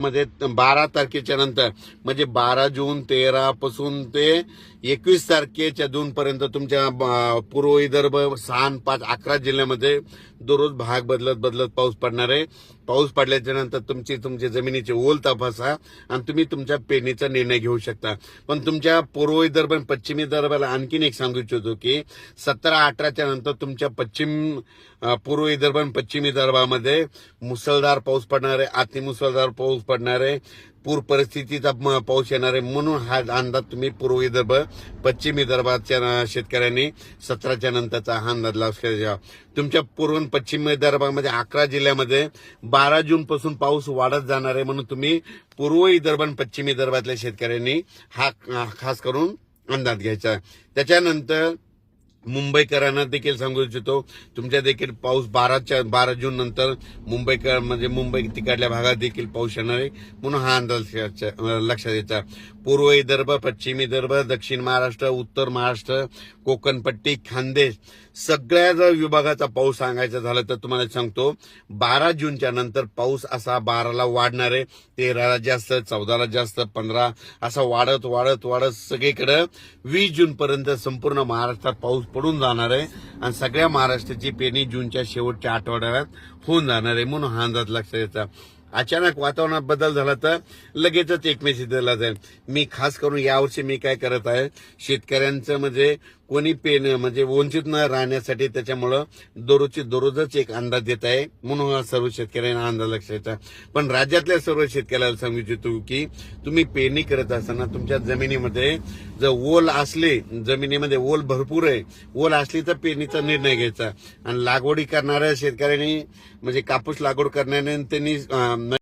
मध्ये 12 तारखेच्या नंतर म्हणजे 12 जून 13 पासून ते 21 तारखेच्या जून पर्यंत तुमच्या पूर्व विदर्भ 6, 5, 11 जिल्ह्यामध्ये दररोज भाग बदलत पाऊस पडणार आहे. पाऊस पडल्याच्या नंतर तुमची जमिनीची ओल तपासा आणि तुम्ही तुमच्या पेरणीचा निर्णय घेऊ शकता. पण तुमच्या पूर्व विदर्भ आणि पश्चिम विदर्भाला आणखीन एक सांगू इच्छितो की 17, 18च्या नंतर तुमच्या पूर्व विदर्भ आणि पश्चिम विदर्भामध्ये मुसळधार पाऊस पडणार आहे, अतिमुसळधार पाऊस पडणार आहे, पूर परिस्थितीचा पाऊस येणार आहे. म्हणून हा अंदाज तुम्ही पूर्व विदर्भ पश्चिम विदर्भाच्या शेतकऱ्यांनी 17च्या नंतरचा हा अंदाज लक्षात घ्या. तुमच्या पूर्व आणि पश्चिम विदर्भामध्ये 11 जिल्ह्यामध्ये 12 जून पासून पाऊस वाढत जाणार आहे. म्हणून तुम्ही पूर्व विदर्भ आणि पश्चिम विदर्भातल्या शेतकऱ्यांनी हा खास करून अंदाज घ्यायचा. त्याच्यानंतर मुंबईकरांना देखील सांगू इच्छितो, तुमच्या देखील पाऊस 12 जून नंतर मुंबईकर म्हणजे मुंबई तिकडल्या भागात देखील पाऊस येणार आहे. म्हणून हा अंदाज लक्षात द्यायचा. पूर्व विदर्भ, पश्चिम विदर्भ, दक्षिण महाराष्ट्र, उत्तर महाराष्ट्र, कोकणपट्टी, खानदेश सगळ्या जर विभागाचा पाऊस सांगायचा झाला तर तुम्हाला सांगतो 12 जूनच्या नंतर पाऊस असा 12ला वाढणार आहे, 13ला जास्त, 14ला जास्त, 15 असा वाढत सगळीकडे 20 जून पर्यंत संपूर्ण महाराष्ट्रात पाऊस पडून जाणार आहे आणि सगळ्या महाराष्ट्राची पेरणी जूनच्या शेवटच्या आठवड्यात होऊन जाणार आहे. म्हणून हा अंदाज लक्षात द्यायचा. अचानक वातावरणात बदल झाला तर लगेचच एक मेसेज दिला जाईल. मी खास करून यावर्षी मी काय करत आहे, शेतकऱ्यांचं म्हणजे कोणी म्हणजे वंचित न राहण्यासाठी त्याच्यामुळं दररोजच एक अंदाज देत आहे. म्हणून सर्व शेतकऱ्यांना अंदाज लक्षात द्यायचा. पण राज्यातल्या सर्व शेतकऱ्याला सांगू इच्छितो की तुम्ही पेरणी करत असताना तुमच्या जमिनीमध्ये जर ओल असले, जमिनीमध्ये ओल भरपूर आहे, ओल असली तर पेरणीचा निर्णय घ्यायचा. आणि लागवडी करणाऱ्या शेतकऱ्यांनी म्हणजे कापूस लागवड करणाऱ्यांनी त्यांनी